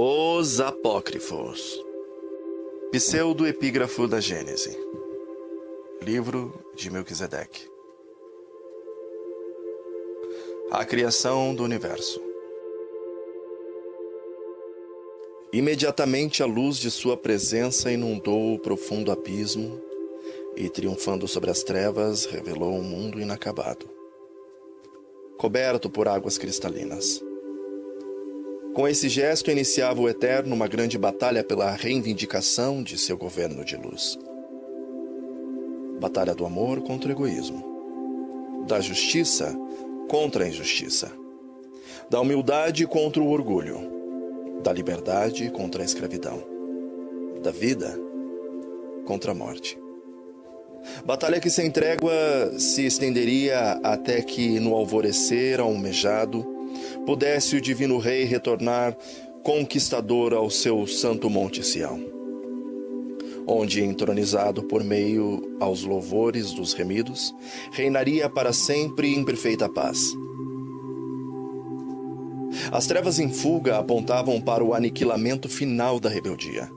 Os Apócrifos. Pseudo-epígrafo da Gênese. Livro de Melquisedeque. A criação do universo. Imediatamente a luz de sua presença inundou o profundo abismo e, triunfando sobre as trevas, revelou um mundo inacabado, coberto por águas cristalinas. Com esse gesto iniciava o Eterno uma grande batalha pela reivindicação de seu governo de luz. Batalha do amor contra o egoísmo, da justiça contra a injustiça, da humildade contra o orgulho, da liberdade contra a escravidão, da vida contra a morte. Batalha que sem trégua se estenderia até que, no alvorecer almejado, pudesse o divino rei retornar conquistador ao seu santo monte Sião, onde, entronizado por meio aos louvores dos remidos, reinaria para sempre em perfeita paz. As trevas em fuga apontavam para o aniquilamento final da rebeldia.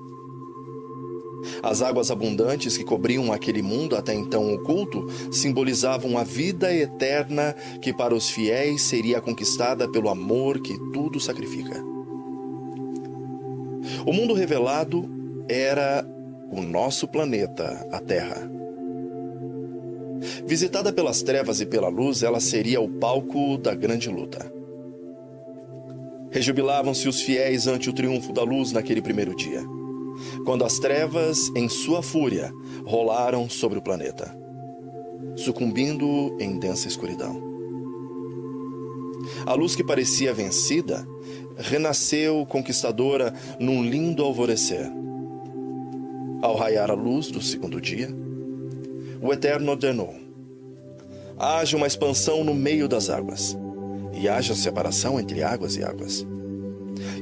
As águas abundantes que cobriam aquele mundo até então oculto simbolizavam a vida eterna que para os fiéis seria conquistada pelo amor que tudo sacrifica. O mundo revelado era o nosso planeta, a Terra. Visitada pelas trevas e pela luz, ela seria o palco da grande luta. Rejubilavam-se os fiéis ante o triunfo da luz naquele primeiro dia, quando as trevas, em sua fúria, rolaram sobre o planeta, sucumbindo em densa escuridão. A luz que parecia vencida, renasceu conquistadora num lindo alvorecer. Ao raiar a luz do segundo dia, o Eterno ordenou: haja uma expansão no meio das águas, e haja separação entre águas e águas.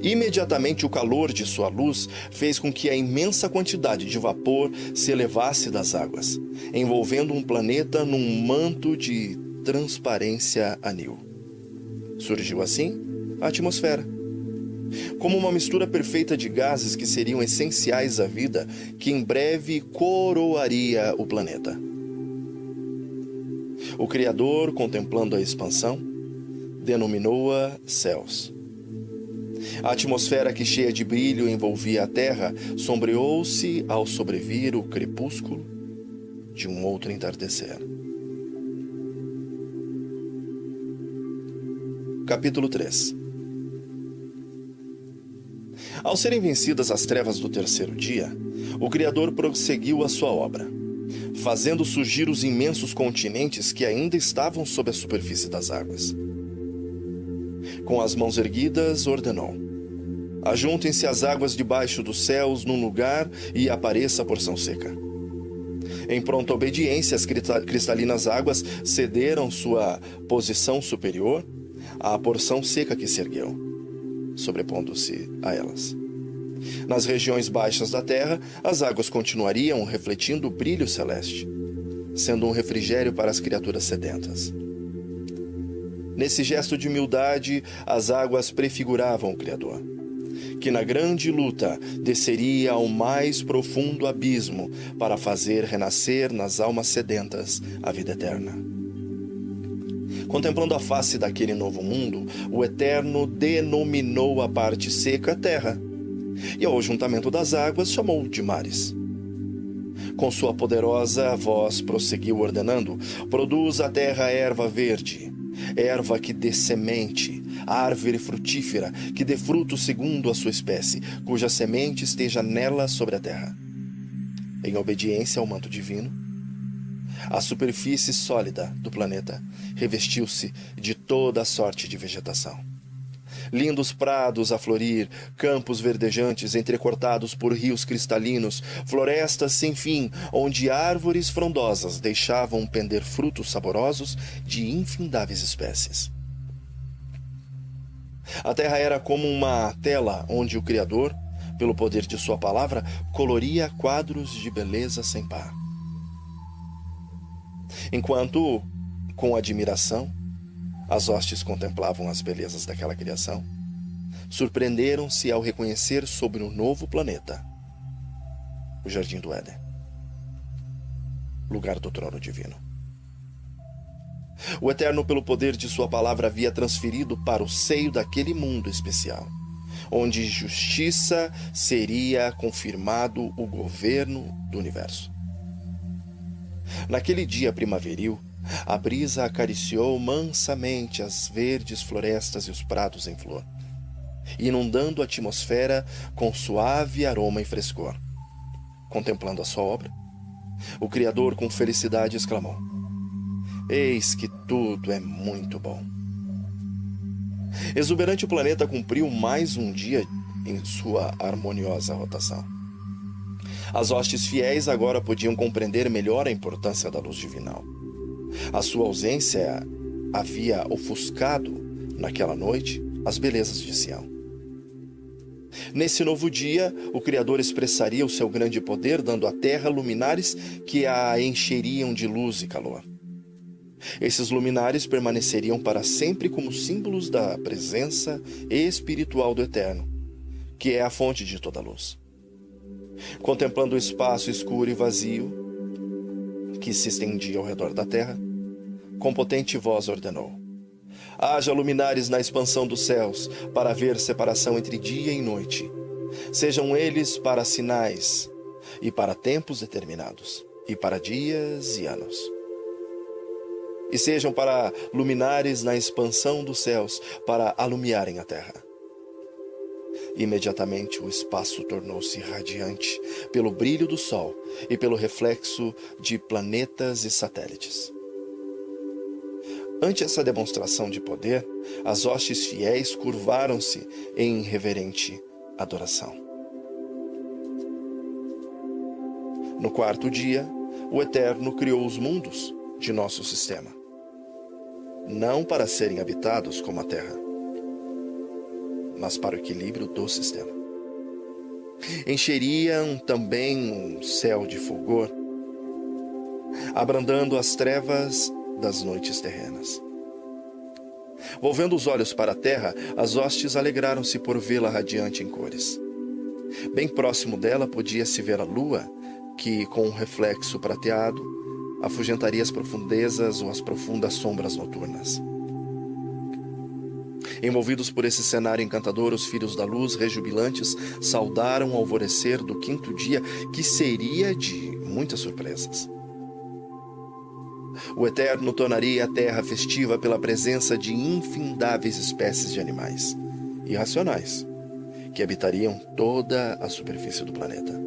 Imediatamente o calor de sua luz fez com que a imensa quantidade de vapor se elevasse das águas, envolvendo um planeta num manto de transparência anil. Surgiu assim a atmosfera, como uma mistura perfeita de gases que seriam essenciais à vida, que em breve coroaria o planeta. O Criador, contemplando a expansão, denominou-a céus. A atmosfera que, cheia de brilho, envolvia a terra, sombreou-se ao sobrevir o crepúsculo de um outro entardecer. Capítulo 3. Ao serem vencidas as trevas do terceiro dia, o Criador prosseguiu a sua obra, fazendo surgir os imensos continentes que ainda estavam sob a superfície das águas. Com as mãos erguidas, ordenou: ajuntem-se as águas debaixo dos céus num lugar e apareça a porção seca. Em pronta obediência, as cristalinas águas cederam sua posição superior à porção seca que se ergueu, sobrepondo-se a elas. Nas regiões baixas da terra, as águas continuariam refletindo o brilho celeste, sendo um refrigério para as criaturas sedentas. Nesse gesto de humildade, as águas prefiguravam o Criador, que na grande luta desceria ao mais profundo abismo para fazer renascer nas almas sedentas a vida eterna. Contemplando a face daquele novo mundo, o Eterno denominou a parte seca terra, e ao juntamento das águas chamou de mares. Com sua poderosa voz prosseguiu ordenando: produz a terra erva verde, erva que dê semente, árvore frutífera, que dê fruto segundo a sua espécie, cuja semente esteja nela sobre a terra. Em obediência ao manto divino, a superfície sólida do planeta revestiu-se de toda a sorte de vegetação. Lindos prados a florir, campos verdejantes entrecortados por rios cristalinos, florestas sem fim, onde árvores frondosas deixavam pender frutos saborosos de infindáveis espécies. A terra era como uma tela onde o Criador, pelo poder de sua palavra, coloria quadros de beleza sem par. Enquanto, com admiração, as hostes contemplavam as belezas daquela criação, surpreenderam-se ao reconhecer sobre um novo planeta o Jardim do Éden, lugar do trono divino. O Eterno, pelo poder de sua palavra, havia transferido para o seio daquele mundo especial, onde justiça seria confirmado o governo do universo. Naquele dia primaveril, a brisa acariciou mansamente as verdes florestas e os prados em flor, inundando a atmosfera com suave aroma e frescor. Contemplando a sua obra, o Criador com felicidade exclamou: "Eis que tudo é muito bom." Exuberante, o planeta cumpriu mais um dia em sua harmoniosa rotação. As hostes fiéis agora podiam compreender melhor a importância da luz divinal. A sua ausência havia ofuscado, naquela noite, as belezas de Sião. Nesse novo dia, o Criador expressaria o seu grande poder, dando à terra luminares que a encheriam de luz e calor. Esses luminares permaneceriam para sempre como símbolos da presença espiritual do Eterno, que é a fonte de toda luz. Contemplando o espaço escuro e vazio que se estendia ao redor da terra, com potente voz ordenou: "Haja luminares na expansão dos céus, para haver separação entre dia e noite. Sejam eles para sinais, e para tempos determinados, e para dias e anos. E sejam para luminares na expansão dos céus, para alumiarem a terra." Imediatamente o espaço tornou-se radiante pelo brilho do sol e pelo reflexo de planetas e satélites. Ante essa demonstração de poder, as hostes fiéis curvaram-se em reverente adoração. No quarto dia, o Eterno criou os mundos de nosso sistema, não para serem habitados como a Terra, mas para o equilíbrio do sistema. Encheriam também um céu de fulgor, abrandando as trevas das noites terrenas. Volvendo os olhos para a terra, as hostes alegraram-se por vê-la radiante em cores. Bem próximo dela podia-se ver a lua, que, com um reflexo prateado, afugentaria as profundezas ou as profundas sombras noturnas. Envolvidos por esse cenário encantador, os filhos da luz, rejubilantes, saudaram o alvorecer do quinto dia, que seria de muitas surpresas. O Eterno tornaria a terra festiva pela presença de infindáveis espécies de animais irracionais que habitariam toda a superfície do planeta.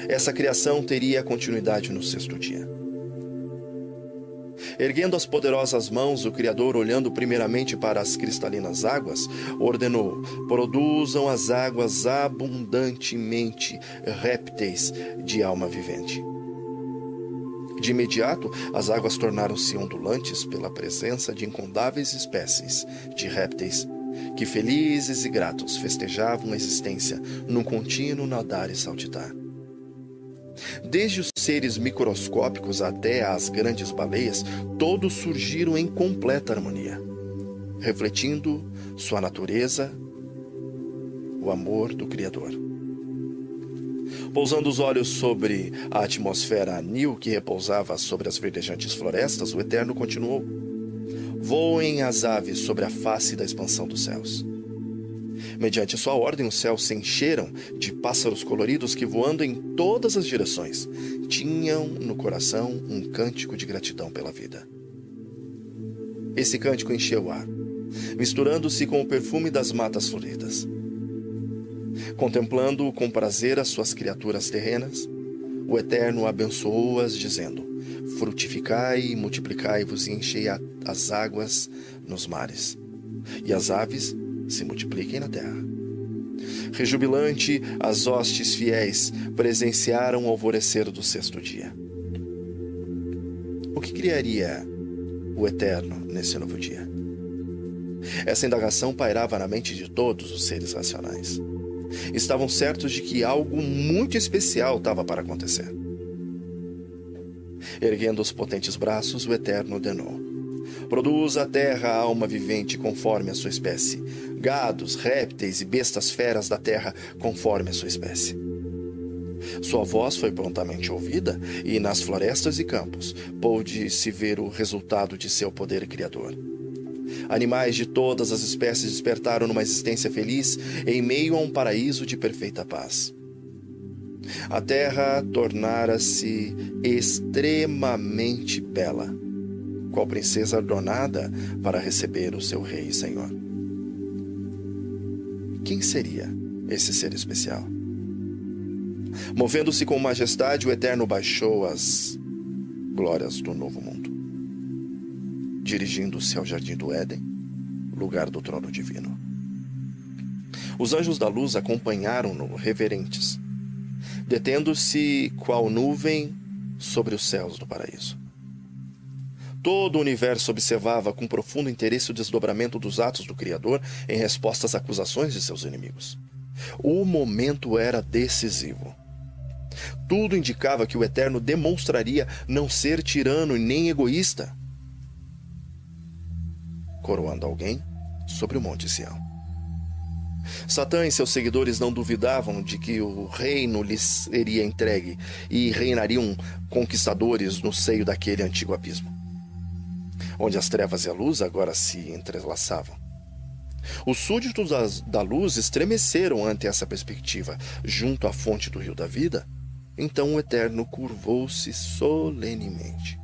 Essa criação teria continuidade no sexto dia. Erguendo as poderosas mãos, o Criador, olhando primeiramente para as cristalinas águas, ordenou: "Produzam as águas abundantemente répteis de alma vivente." De imediato, as águas tornaram-se ondulantes pela presença de incontáveis espécies de répteis que, felizes e gratos, festejavam a existência num contínuo nadar e saltitar. Desde os seres microscópicos até as grandes baleias, todos surgiram em completa harmonia, refletindo sua natureza, o amor do Criador. Pousando os olhos sobre a atmosfera anil que repousava sobre as verdejantes florestas, o Eterno continuou: "Voem as aves sobre a face da expansão dos céus." Mediante sua ordem, os céus se encheram de pássaros coloridos que, voando em todas as direções, tinham no coração um cântico de gratidão pela vida. Esse cântico encheu o ar, misturando-se com o perfume das matas floridas. Contemplando com prazer as suas criaturas terrenas, o Eterno abençoou-as, dizendo: "Frutificai e multiplicai-vos e enchei as águas nos mares, e as aves se multipliquem na terra." Rejubilante, as hostes fiéis presenciaram o alvorecer do sexto dia. O que criaria o Eterno nesse novo dia? Essa indagação pairava na mente de todos os seres racionais. Estavam certos de que algo muito especial estava para acontecer. Erguendo os potentes braços, o Eterno ordenou: "Produza a terra a alma vivente conforme a sua espécie, gados, répteis e bestas feras da terra conforme a sua espécie. Sua voz foi prontamente ouvida e nas florestas e campos pôde-se ver o resultado de seu poder criador. Animais de todas as espécies despertaram numa existência feliz em meio a um paraíso de perfeita paz. A terra tornara-se extremamente bela, qual princesa adornada para receber o seu rei e senhor. Quem seria esse ser especial? Movendo-se com majestade, o Eterno baixou as glórias do novo mundo, dirigindo-se ao jardim do Éden, lugar do trono divino. Os anjos da luz acompanharam-no reverentes, detendo-se qual nuvem sobre os céus do paraíso. Todo o universo observava com profundo interesse o desdobramento dos atos do Criador em resposta às acusações de seus inimigos. O momento era decisivo. Tudo indicava que o Eterno demonstraria não ser tirano e nem egoísta, coroando alguém sobre o Monte Sião. Satã e seus seguidores não duvidavam de que o reino lhes seria entregue e reinariam conquistadores no seio daquele antigo abismo, onde as trevas e a luz agora se entrelaçavam. Os súditos da luz estremeceram ante essa perspectiva. Junto à fonte do rio da vida, então o Eterno curvou-se solenemente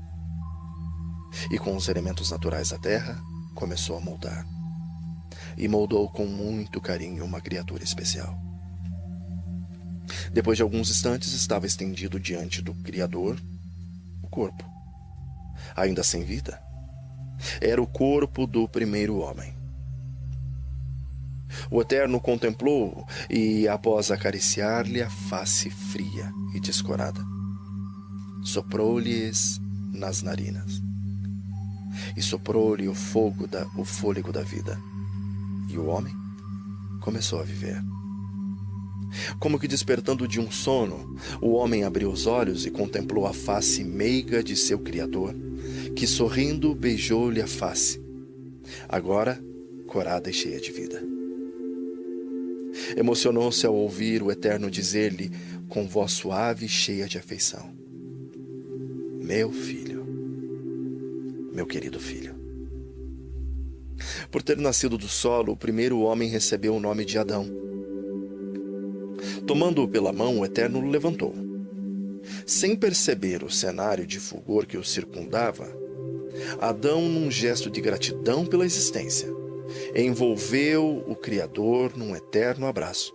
e com os elementos naturais da terra começou a moldar. E moldou com muito carinho uma criatura especial. Depois de alguns instantes, estava estendido diante do Criador o corpo, ainda sem vida. Era o corpo do primeiro homem. O Eterno contemplou-o e, após acariciar-lhe a face fria e descorada, soprou-lhes nas narinas e soprou-lhe o fôlego da vida. E o homem começou a viver. Como que despertando de um sono, o homem abriu os olhos e contemplou a face meiga de seu Criador, que sorrindo beijou-lhe a face, agora corada e cheia de vida. Emocionou-se ao ouvir o Eterno dizer-lhe com voz suave e cheia de afeição: meu filho, meu querido filho. Por ter nascido do solo, o primeiro homem recebeu o nome de Adão. Tomando-o pela mão, o Eterno o levantou. Sem perceber o cenário de fulgor que o circundava, Adão, num gesto de gratidão pela existência, envolveu o Criador num eterno abraço,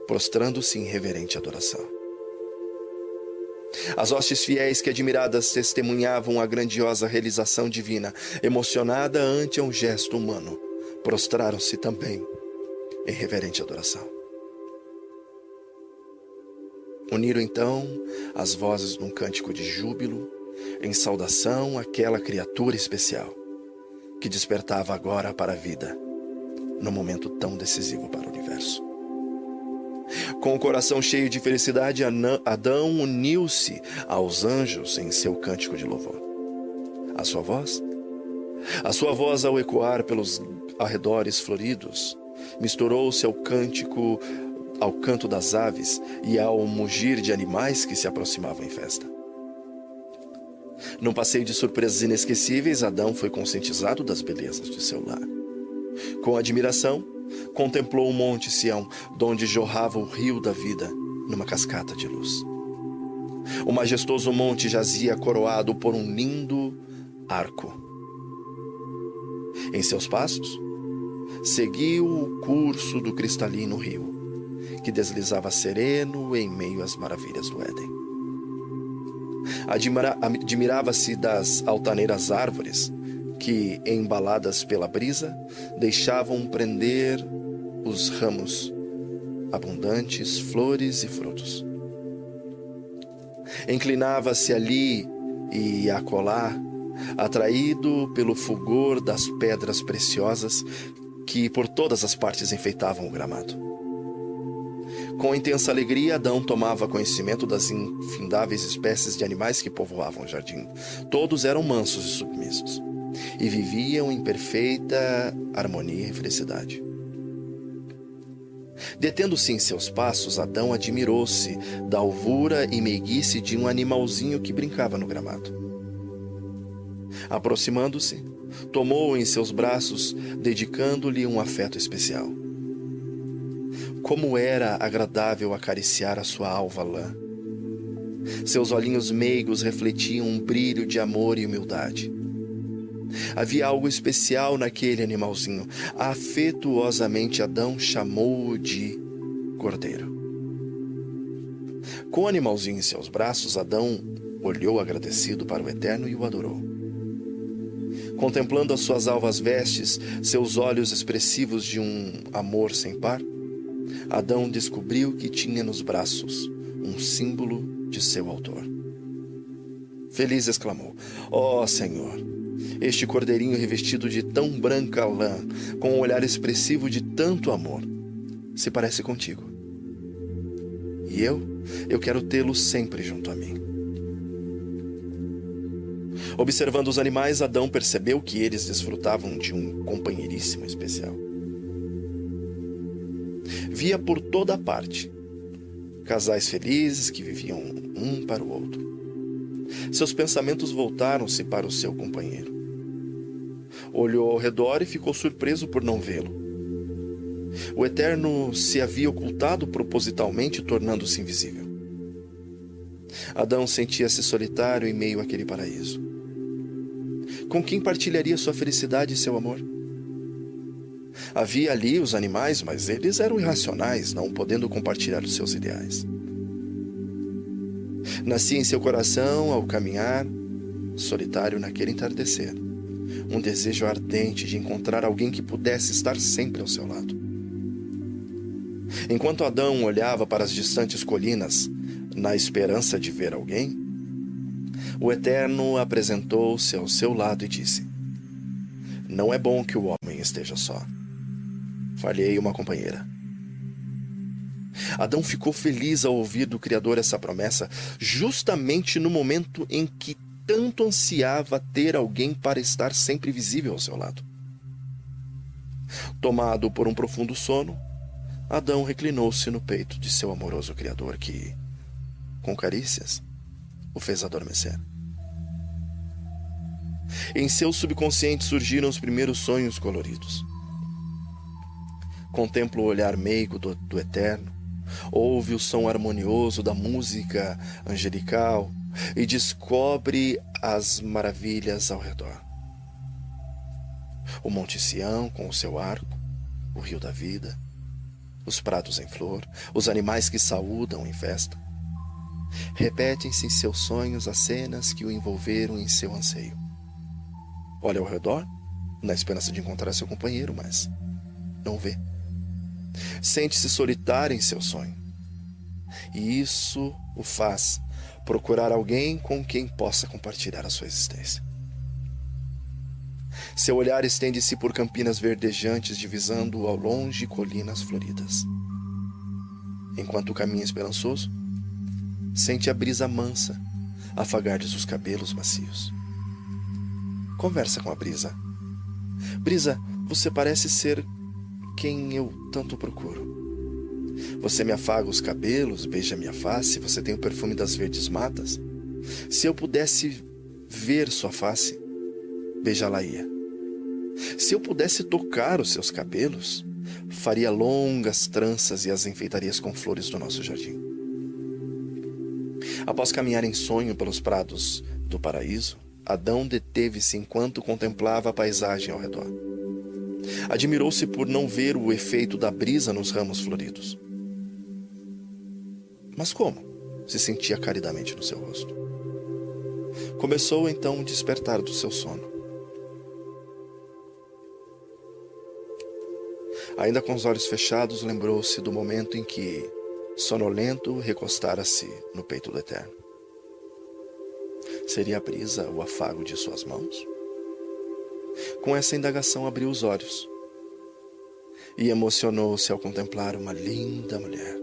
prostrando-se em reverente adoração. As hostes fiéis que admiradas testemunhavam a grandiosa realização divina, emocionada ante um gesto humano, prostraram-se também em reverente adoração. Uniram então as vozes num cântico de júbilo, em saudação àquela criatura especial, que despertava agora para a vida, num momento tão decisivo para o universo. Com o coração cheio de felicidade, Adão uniu-se aos anjos em seu cântico de louvor. A sua voz, ao ecoar pelos arredores floridos, misturou-se ao canto das aves e ao mugir de animais que se aproximavam em festa. Num passeio de surpresas inesquecíveis, Adão foi conscientizado das belezas de seu lar. Com admiração, contemplou o Monte Sião, donde jorrava o rio da vida numa cascata de luz. O majestoso monte jazia coroado por um lindo arco. Em seus passos, seguiu o curso do cristalino rio, que deslizava sereno em meio às maravilhas do Éden. Admirava-se das altaneiras árvores que, embaladas pela brisa, deixavam prender os ramos, abundantes flores e frutos. Inclinava-se ali e acolá, atraído pelo fulgor das pedras preciosas que por todas as partes enfeitavam o gramado. Com intensa alegria, Adão tomava conhecimento das infindáveis espécies de animais que povoavam o jardim. Todos eram mansos e submissos, e viviam em perfeita harmonia e felicidade. Detendo-se em seus passos, Adão admirou-se da alvura e meiguice de um animalzinho que brincava no gramado. Aproximando-se, tomou-o em seus braços, dedicando-lhe um afeto especial. Como era agradável acariciar a sua alva lã. Seus olhinhos meigos refletiam um brilho de amor e humildade. Havia algo especial naquele animalzinho. Afetuosamente Adão chamou-o de Cordeiro. Com o animalzinho em seus braços, Adão olhou agradecido para o Eterno e o adorou. Contemplando as suas alvas vestes, seus olhos expressivos de um amor sem par, Adão descobriu que tinha nos braços um símbolo de seu autor. Feliz exclamou: ó Senhor, este cordeirinho revestido de tão branca lã, com um olhar expressivo de tanto amor, se parece contigo. E eu quero tê-lo sempre junto a mim. Observando os animais, Adão percebeu que eles desfrutavam de um companheiríssimo especial. Via por toda parte casais felizes que viviam um para o outro. Seus pensamentos voltaram-se para o seu companheiro. Olhou ao redor e ficou surpreso por não vê-lo. O Eterno se havia ocultado propositalmente, tornando-se invisível. Adão sentia-se solitário em meio àquele paraíso. Com quem partilharia sua felicidade e seu amor? Havia ali os animais, mas eles eram irracionais, não podendo compartilhar os seus ideais. Nascia em seu coração, ao caminhar, solitário naquele entardecer, um desejo ardente de encontrar alguém que pudesse estar sempre ao seu lado. Enquanto Adão olhava para as distantes colinas, na esperança de ver alguém, o Eterno apresentou-se ao seu lado e disse: não é bom que o homem esteja só. Falhei uma companheira. Adão ficou feliz ao ouvir do Criador essa promessa, justamente no momento em que tanto ansiava ter alguém para estar sempre visível ao seu lado. Tomado por um profundo sono, Adão reclinou-se no peito de seu amoroso Criador que, com carícias, o fez adormecer. Em seu subconsciente surgiram os primeiros sonhos coloridos. Contempla o olhar meigo do Eterno, ouve o som harmonioso da música angelical e descobre as maravilhas ao redor. O Monte Sião com o seu arco, o rio da vida, os prados em flor, os animais que saúdam em festa. Repetem-se em seus sonhos as cenas que o envolveram em seu anseio. Olha ao redor, na esperança de encontrar seu companheiro, mas não vê. Sente-se solitário em seu sonho. E isso o faz procurar alguém com quem possa compartilhar a sua existência. Seu olhar estende-se por campinas verdejantes, divisando ao longe colinas floridas. Enquanto caminha esperançoso, sente a brisa mansa afagar-lhe os cabelos macios. Conversa com a brisa. Brisa, você parece ser quem eu tanto procuro. Você me afaga os cabelos, beija minha face, você tem o perfume das verdes matas. Se eu pudesse ver sua face, beijá-la-ia. Se eu pudesse tocar os seus cabelos, faria longas tranças e as enfeitaria com flores do nosso jardim. Após caminhar em sonho pelos prados do paraíso, Adão deteve-se enquanto contemplava a paisagem ao redor. Admirou-se por não ver o efeito da brisa nos ramos floridos. Mas como? Se sentia caridamente no seu rosto. Começou então o despertar do seu sono. Ainda com os olhos fechados, lembrou-se do momento em que, sonolento, recostara-se no peito do Eterno. Seria a brisa o afago de suas mãos? Com essa indagação abriu os olhos e emocionou-se ao contemplar uma linda mulher.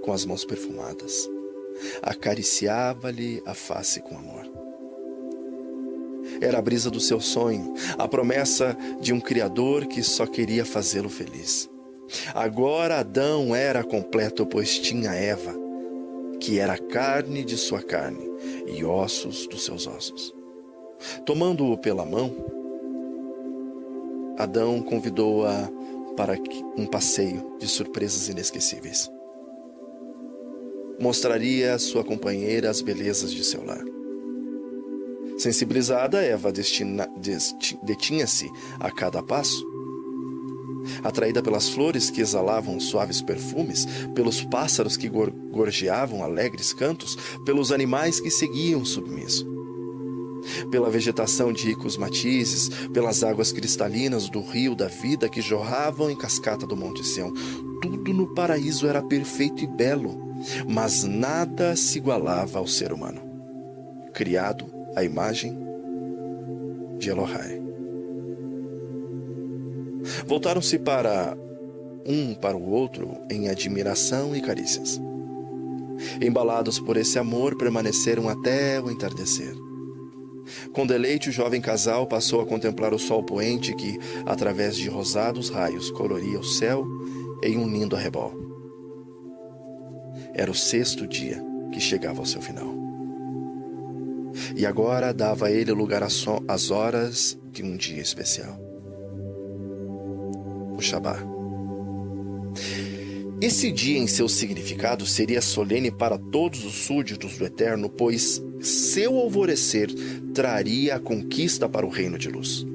Com as mãos perfumadas, acariciava-lhe a face com amor. Era a brisa do seu sonho, a promessa de um Criador que só queria fazê-lo feliz. Agora Adão era completo, pois tinha Eva, que era carne de sua carne e ossos dos seus ossos. Tomando-o pela mão, Adão convidou-a para um passeio de surpresas inesquecíveis. Mostraria à sua companheira as belezas de seu lar. Sensibilizada, Eva detinha-se a cada passo, atraída pelas flores que exalavam suaves perfumes, pelos pássaros que gorjeavam alegres cantos, pelos animais que seguiam submisso, pela vegetação de ricos matizes, pelas águas cristalinas do rio da vida que jorravam em cascata do Monte Sião. Tudo no paraíso era perfeito e belo, mas nada se igualava ao ser humano, criado à imagem de Elohai. Voltaram-se para o outro em admiração e carícias. Embalados por esse amor, permaneceram até o entardecer. Com deleite, o jovem casal passou a contemplar o sol poente que, através de rosados raios, coloria o céu em um lindo arrebol. Era o 6º dia que chegava ao seu final. E agora dava a ele lugar às horas de um dia especial. O Shabá. Esse dia, em seu significado, seria solene para todos os súditos do Eterno, pois seu alvorecer traria a conquista para o reino de luz.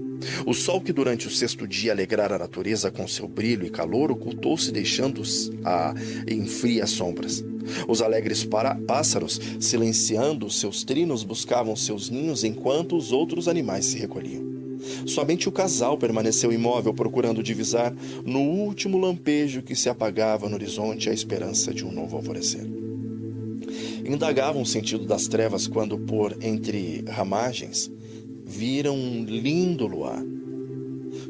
O sol, que durante o 6º dia alegrara a natureza com seu brilho e calor, ocultou-se, deixando-os em frias sombras. Os alegres pássaros, silenciando seus trinos, buscavam seus ninhos enquanto os outros animais se recolhiam. Somente o casal permaneceu imóvel, procurando divisar no último lampejo que se apagava no horizonte a esperança de um novo alvorecer. Indagavam o sentido das trevas quando, por entre ramagens, viram um lindo luar,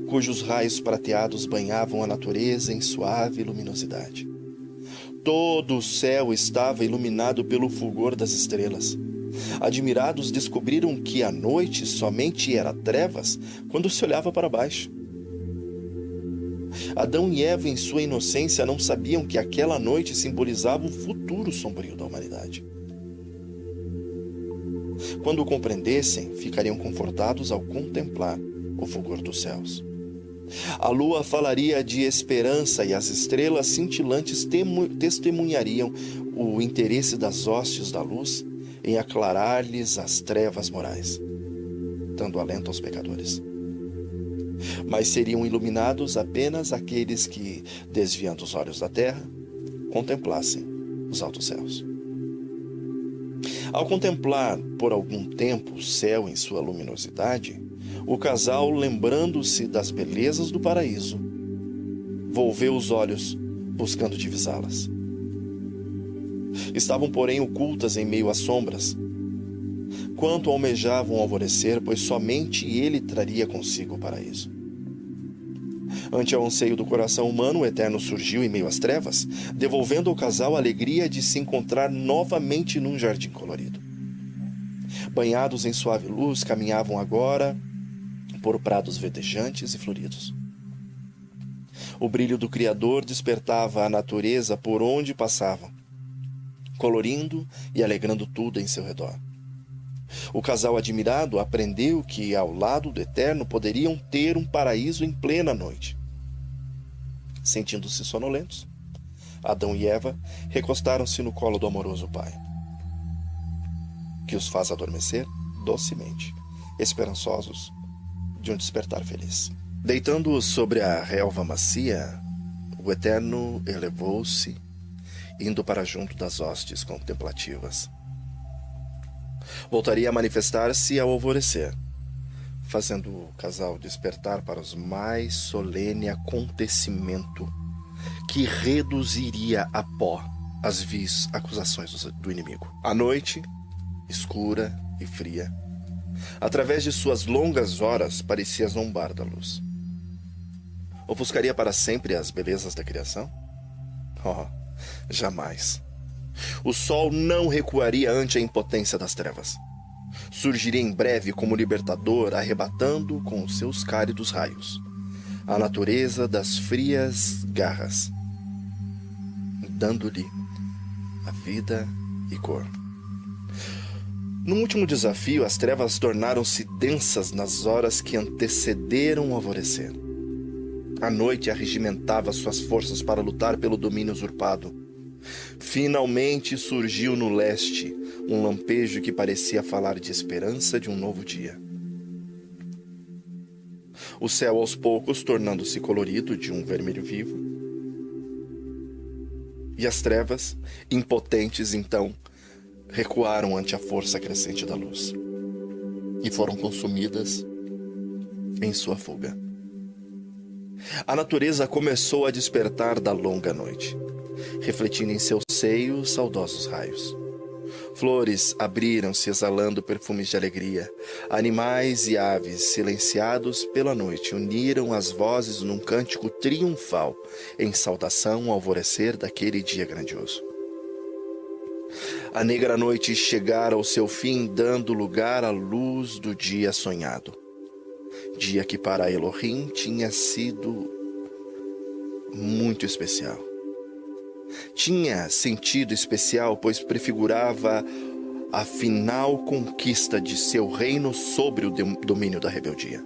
cujos raios prateados banhavam a natureza em suave luminosidade. Todo o céu estava iluminado pelo fulgor das estrelas. Admirados, descobriram que a noite somente era trevas quando se olhava para baixo. Adão e Eva, em sua inocência, não sabiam que aquela noite simbolizava o futuro sombrio da humanidade. Quando o compreendessem, ficariam confortados ao contemplar o fulgor dos céus. A lua falaria de esperança e as estrelas cintilantes testemunhariam o interesse das hostes da luz em aclarar-lhes as trevas morais, dando alento aos pecadores. Mas seriam iluminados apenas aqueles que, desviando os olhos da terra, contemplassem os altos céus. Ao contemplar por algum tempo o céu em sua luminosidade, o casal, lembrando-se das belezas do paraíso, volveu os olhos buscando divisá-las. Estavam, porém, ocultas em meio às sombras. Quanto almejavam o alvorecer, pois somente ele traria consigo o paraíso. Ante o anseio do coração humano, o Eterno surgiu em meio às trevas, devolvendo ao casal a alegria de se encontrar novamente num jardim colorido. Banhados em suave luz, caminhavam agora por prados verdejantes e floridos. O brilho do Criador despertava a natureza por onde passavam, colorindo e alegrando tudo em seu redor. O casal admirado aprendeu que, ao lado do Eterno, poderiam ter um paraíso em plena noite. Sentindo-se sonolentos, Adão e Eva recostaram-se no colo do amoroso Pai, que os faz adormecer docemente, esperançosos de um despertar feliz. Deitando-os sobre a relva macia, o Eterno elevou-se, indo para junto das hostes contemplativas. Voltaria a manifestar-se ao alvorecer, fazendo o casal despertar para o mais solene acontecimento que reduziria a pó as vis acusações do inimigo. A noite, escura e fria, através de suas longas horas, parecia zombar da luz. Ofuscaria para sempre as belezas da criação? Oh, jamais. O sol não recuaria ante a impotência das trevas. Surgiria em breve como libertador, arrebatando com os seus cálidos raios a natureza das frias garras, dando-lhe a vida e cor. No último desafio, as trevas tornaram-se densas nas horas que antecederam o alvorecer. A noite arregimentava suas forças para lutar pelo domínio usurpado. Finalmente surgiu no leste um lampejo que parecia falar de esperança de um novo dia. O céu aos poucos tornando-se colorido de um vermelho vivo. E as trevas, impotentes então, recuaram ante a força crescente da luz e foram consumidas em sua fuga. A natureza começou a despertar da longa noite, refletindo em seu seio saudosos raios. Flores abriram-se exalando perfumes de alegria. Animais e aves, silenciados pela noite, uniram as vozes num cântico triunfal em saudação ao alvorecer daquele dia grandioso. A negra noite chegara ao seu fim, dando lugar à luz do dia sonhado. Dia que para Elohim tinha sido muito especial. Tinha sentido especial, pois prefigurava a final conquista de seu reino sobre o domínio da rebeldia.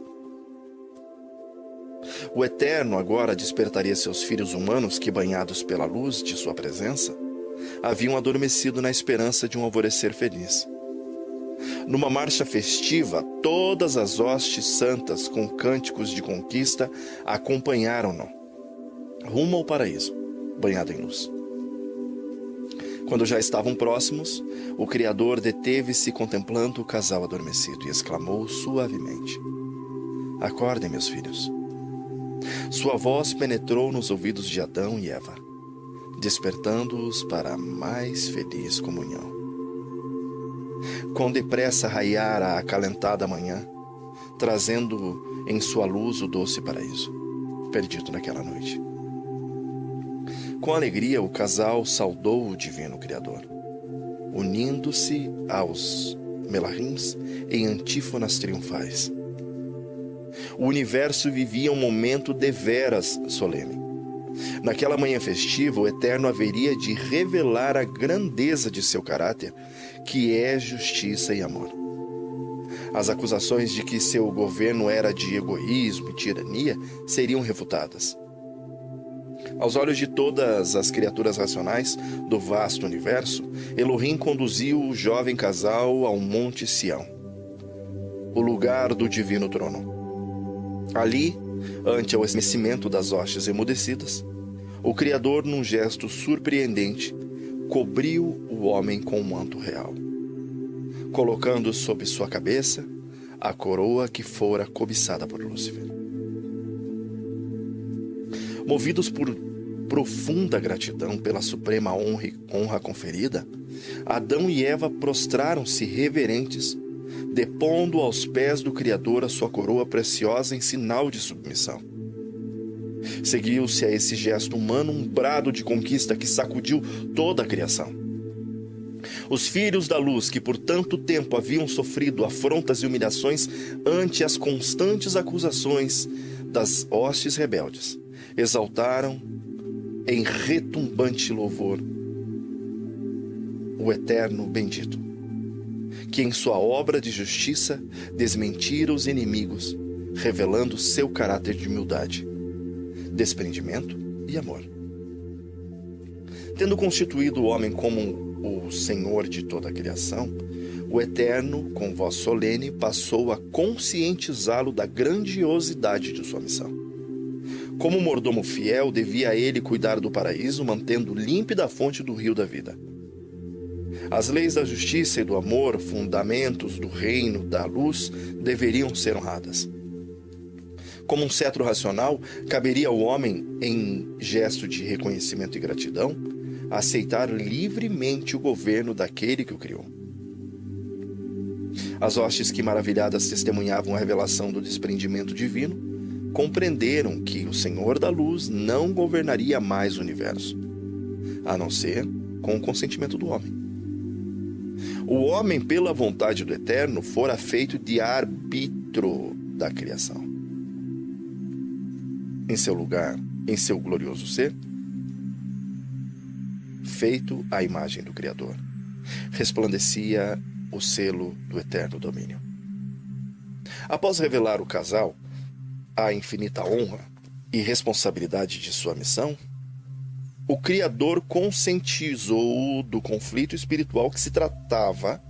O Eterno agora despertaria seus filhos humanos que, banhados pela luz de sua presença, haviam adormecido na esperança de um alvorecer feliz. Numa marcha festiva, todas as hostes santas com cânticos de conquista acompanharam-no, rumo ao paraíso, banhado em luz. Quando já estavam próximos, o Criador deteve-se contemplando o casal adormecido e exclamou suavemente: "Acordem, meus filhos." Sua voz penetrou nos ouvidos de Adão e Eva, despertando-os para a mais feliz comunhão. Com depressa raiara a acalentada manhã, trazendo em sua luz o doce paraíso, perdido naquela noite. Com alegria, o casal saudou o divino Criador, unindo-se aos Melahims em antífonas triunfais. O universo vivia um momento deveras solene. Naquela manhã festiva, o Eterno haveria de revelar a grandeza de seu caráter, que é justiça e amor. As acusações de que seu governo era de egoísmo e tirania seriam refutadas. Aos olhos de todas as criaturas racionais do vasto universo, Elohim conduziu o jovem casal ao Monte Sião, o lugar do divino trono. Ali, ante o estremecimento das hostes emudecidas, o Criador, num gesto surpreendente, cobriu o homem com um manto real, colocando sob sua cabeça a coroa que fora cobiçada por Lúcifer. Movidos por profunda gratidão pela suprema honra conferida, Adão e Eva prostraram-se reverentes, depondo aos pés do Criador a sua coroa preciosa em sinal de submissão. Seguiu-se a esse gesto humano um brado de conquista que sacudiu toda a criação. Os filhos da luz, que por tanto tempo haviam sofrido afrontas e humilhações ante as constantes acusações das hostes rebeldes, exaltaram em retumbante louvor o Eterno bendito, que em sua obra de justiça desmentira os inimigos, revelando seu caráter de humildade, desprendimento e amor. Tendo constituído o homem como o Senhor de toda a criação, o Eterno, com voz solene, passou a conscientizá-lo da grandiosidade de sua missão. Como mordomo fiel, devia ele cuidar do paraíso, mantendo límpida a fonte do rio da vida. As leis da justiça e do amor, fundamentos do reino da luz, deveriam ser honradas. Como um cetro racional, caberia ao homem, em gesto de reconhecimento e gratidão, aceitar livremente o governo daquele que o criou. As hostes que maravilhadas testemunhavam a revelação do desprendimento divino compreenderam que o Senhor da Luz não governaria mais o universo, a não ser com o consentimento do homem. O homem, pela vontade do Eterno, fora feito de árbitro da criação. em seu lugar, em seu glorioso ser? Feito à imagem do Criador, resplandecia o selo do eterno domínio. Após revelar o casal a infinita honra e responsabilidade de sua missão, o Criador conscientizou do conflito espiritual que se tratava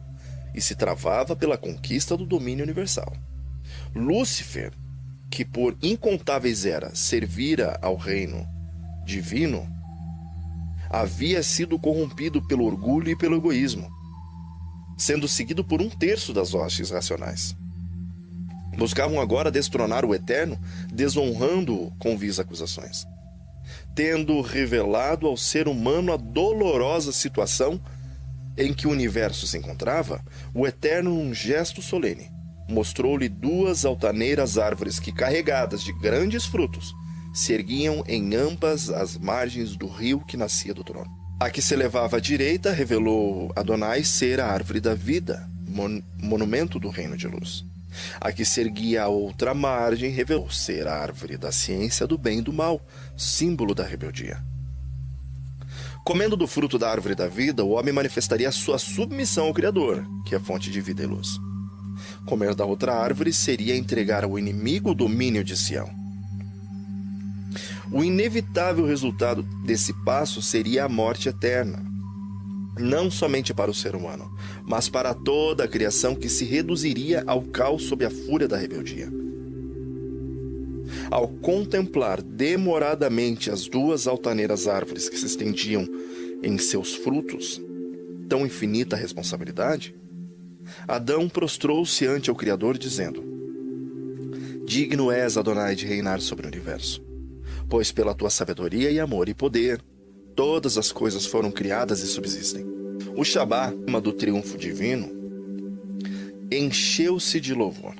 e se travava pela conquista do domínio universal. Lúcifer, que por incontáveis eras servira ao reino divino, havia sido corrompido pelo orgulho e pelo egoísmo, sendo seguido por 1/3 das hostes racionais. Buscavam agora destronar o Eterno, desonrando-o com vis acusações, tendo revelado ao ser humano a dolorosa situação em que o universo se encontrava. O Eterno, num gesto solene, mostrou-lhe 2 altaneiras árvores que, carregadas de grandes frutos, se erguiam em ambas as margens do rio que nascia do trono. A que se elevava à direita revelou Adonai ser a árvore da vida, monumento do reino de luz. A que se erguia à outra margem revelou ser a árvore da ciência do bem e do mal, símbolo da rebeldia. Comendo do fruto da árvore da vida, o homem manifestaria a sua submissão ao Criador, que é fonte de vida e luz. Comer da outra árvore seria entregar ao inimigo o domínio de Sião. O inevitável resultado desse passo seria a morte eterna, não somente para o ser humano, mas para toda a criação, que se reduziria ao caos sob a fúria da rebeldia. Ao contemplar demoradamente as 2 altaneiras árvores que se estendiam em seus frutos, tão infinita responsabilidade, Adão prostrou-se ante o Criador, dizendo: Digno és, Adonai, de reinar sobre o universo, pois pela tua sabedoria e amor e poder, todas as coisas foram criadas e subsistem. O Shabá, do triunfo divino, encheu-se de louvor.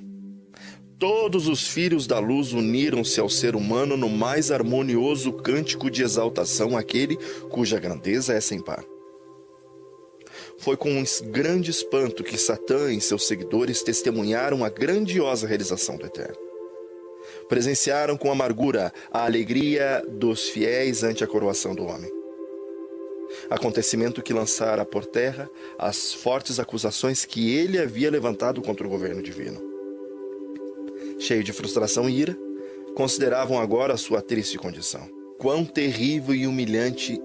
Todos os filhos da luz uniram-se ao ser humano no mais harmonioso cântico de exaltação àquele cuja grandeza é sem par. Foi com um grande espanto que Satã e seus seguidores testemunharam a grandiosa realização do Eterno. Presenciaram com amargura a alegria dos fiéis ante a coroação do homem. Acontecimento que lançara por terra as fortes acusações que ele havia levantado contra o governo divino. Cheio de frustração e ira, consideravam agora a sua triste condição. Quão terrível e humilhante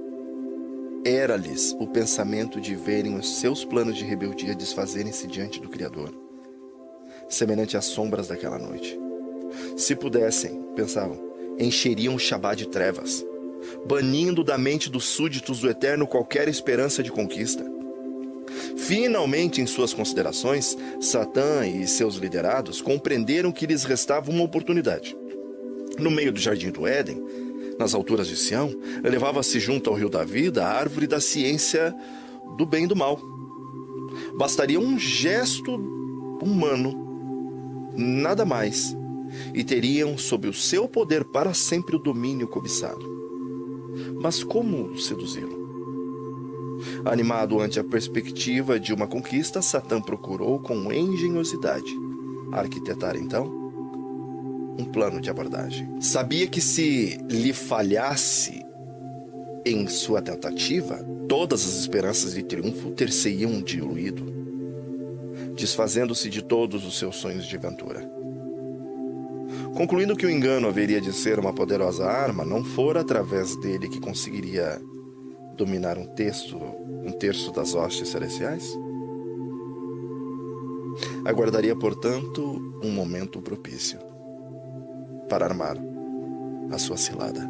era-lhes o pensamento de verem os seus planos de rebeldia desfazerem-se diante do Criador, semelhante às sombras daquela noite. Se pudessem, pensavam, encheriam o Shabá de trevas, banindo da mente dos súditos do Eterno qualquer esperança de conquista. Finalmente, em suas considerações, Satã e seus liderados compreenderam que lhes restava uma oportunidade. No meio do jardim do Éden, nas alturas de Sião, elevava-se junto ao rio da vida a árvore da ciência do bem e do mal. Bastaria um gesto humano, nada mais, e teriam sob o seu poder para sempre o domínio cobiçado. Mas como seduzi-lo? Animado ante a perspectiva de uma conquista, Satã procurou com engenhosidade arquitetar então um plano de abordagem. Sabia que se lhe falhasse em sua tentativa, todas as esperanças de triunfo ter-se-iam diluído, desfazendo-se de todos os seus sonhos de aventura. Concluindo que o engano haveria de ser uma poderosa arma, não fora através dele que conseguiria dominar um terço das hostes celestiais? Aguardaria, portanto, um momento propício para armar a sua cilada.